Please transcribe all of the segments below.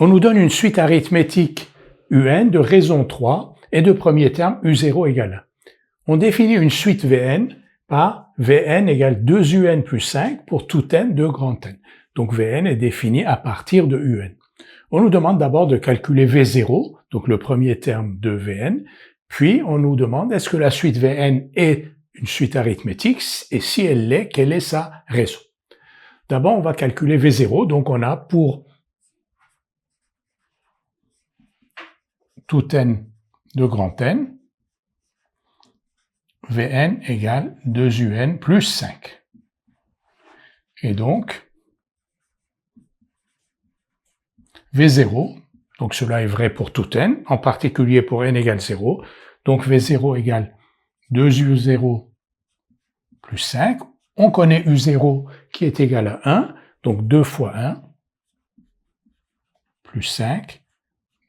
on nous donne une suite arithmétique UN de raison 3 et de premier terme U0 égale 1. On définit une suite Vn par Vn égale 2Un plus 5 pour tout n de grand N. Donc Vn est défini à partir de Un. On nous demande d'abord de calculer V0, donc le premier terme de Vn, puis on nous demande est-ce que la suite Vn est une suite arithmétique, et si elle l'est, quelle est sa raison. D'abord, on va calculer V0, donc on a pour tout n de grand N, Vn égale 2Un plus 5. Et donc, V0, donc cela est vrai pour tout n, en particulier pour n égale 0, donc V0 égale 2U0 plus 5. On connaît U0 qui est égal à 1, donc 2 fois 1 plus 5,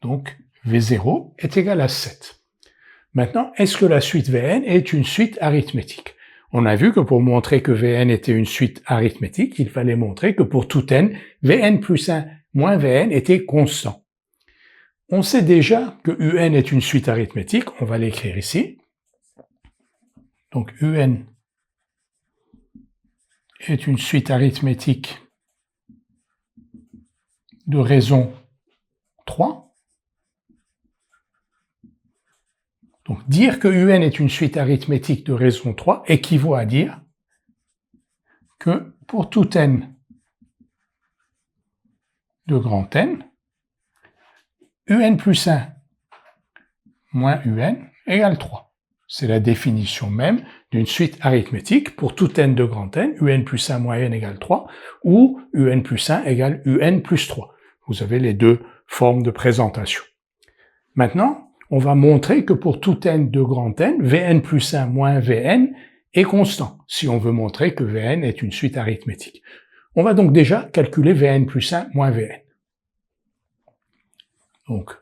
donc V0 est égal à 7. Maintenant, est-ce que la suite Vn est une suite arithmétique? On a vu que pour montrer que Vn était une suite arithmétique, il fallait montrer que pour tout n, Vn plus 1 moins Vn était constant. On sait déjà que Un est une suite arithmétique, on va l'écrire ici. Donc Un est une suite arithmétique de raison 3. Donc dire que Un est une suite arithmétique de raison 3 équivaut à dire que pour tout n de grand N, Un plus 1 moins Un égale 3. C'est la définition même d'une suite arithmétique pour tout n de grand N, Un plus 1 moins n égale 3, ou Un plus 1 égale Un plus 3. Vous avez les deux formes de présentation. Maintenant, on va montrer que pour tout n de grand N, Vn plus 1 moins Vn est constant, si on veut montrer que Vn est une suite arithmétique. On va donc déjà calculer Vn plus 1 moins Vn. Donc,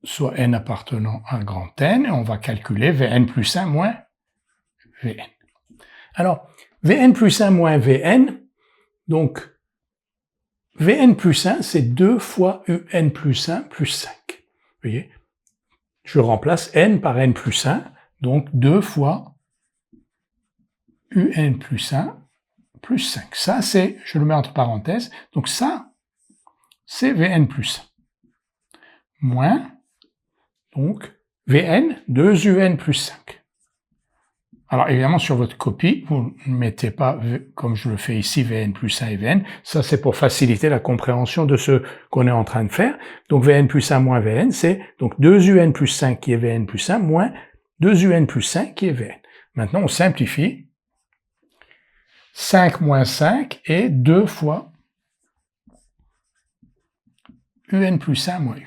soit n appartenant à grand N, et on va calculer Vn plus 1 moins Vn. Alors, Vn plus 1 moins Vn, donc Vn plus 1, c'est 2 fois Un plus 1 plus 5. Vous voyez, je remplace n par n plus 1, donc 2 fois Un plus 1 plus 5. Ça, c'est, je le mets entre parenthèses, donc ça, c'est Vn plus 1. Moins, donc, Vn, 2Un plus 5. Alors, évidemment, sur votre copie, vous ne mettez pas, comme je le fais ici, Vn plus 1 et Vn. Ça, c'est pour faciliter la compréhension de ce qu'on est en train de faire. Donc, Vn plus 1 moins Vn, c'est donc 2Un plus 5 qui est Vn plus 1 moins 2Un plus 5 qui est Vn. Maintenant, on simplifie. 5 moins 5 est 2 fois Un plus 1 moins Un.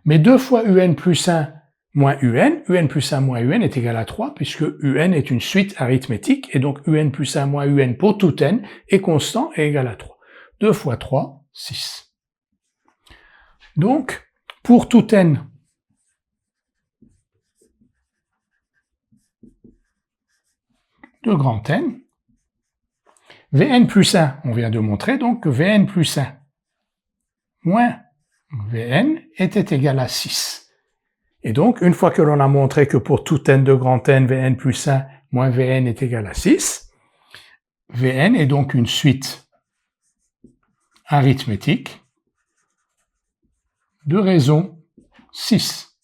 Mais 2 fois Un plus 1 moins Un plus 1 moins Un est égal à 3, puisque Un est une suite arithmétique, et donc Un plus 1 moins Un pour tout n est constant et égal à 3. 2 fois 3, 6. Donc, pour tout n de grand N, Vn plus 1, on vient de montrer donc que Vn plus 1 moins Vn était égal à 6. Et donc, une fois que l'on a montré que pour tout n de grand N, Vn plus 1 moins Vn est égal à 6, Vn est donc une suite arithmétique de raison 6.